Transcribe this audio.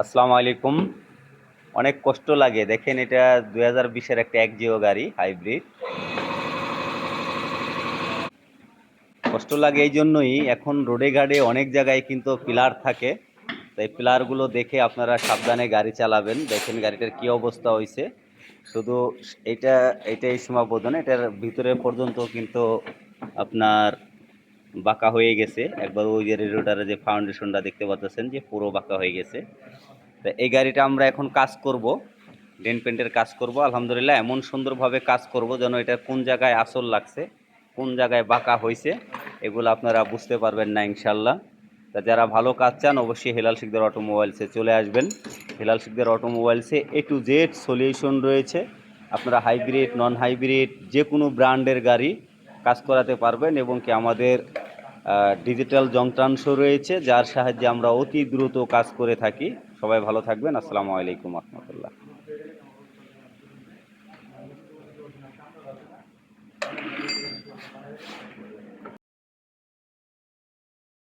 আসসালামু আলাইকুম। অনেক কষ্ট লাগে দেখেন, এটা 2020-এর একটা একজিও গাড়ি হাইব্রিড। কষ্ট লাগে এই জন্যই, এখন রোডে ঘাটে অনেক জায়গায় কিন্তু পিলার থাকে, তাই পিলারগুলো দেখে আপনারা সাবধানে গাড়ি চালাবেন। দেখেন গাড়িটার কি অবস্থা হয়েছে। শুধু এটা এটাই সীমাবদ্ধ না, এটার ভিতরে পর্যন্ত কিন্তু আপনার বাঁকা হয়ে গেছে একবার। ওই যে রেডিওটারে যে ফাউন্ডেশনটা দেখতে পাচ্ছেন যে পুরো বাঁকা হয়ে গেছে। তা এই গাড়িটা আমরা এখন কাজ করব, ডেন্ট পেন্টের কাজ করব। আলহামদুলিল্লাহ এমন সুন্দরভাবে কাজ করব যেন এটা কোন জায়গায় আসল লাগছে, কোন জায়গায় বাঁকা হয়েছে, এগুলো আপনারা বুঝতে পারবেন না ইনশাল্লাহ। তা যারা ভালো কাজ চান অবশ্যই হেলাল শিকদার অটোমোবাইলসে চলে আসবেন। হেলাল শিকদার অটোমোবাইলসে A to Z সলিউশন রয়েছে। আপনারা হাইব্রিড, নন হাইব্রিড যে কোনো ব্র্যান্ডের গাড়ি কাজ করাতে পারবেন, এবং কি আমাদের ডিজিটাল যন্ত্রাংশ রয়েছে যার সাহায্যে আমরা অতি দ্রুত কাজ করে থাকি। সবাই ভালো থাকবেন। আসসালামু আলাইকুম রহমতুল্লাহ।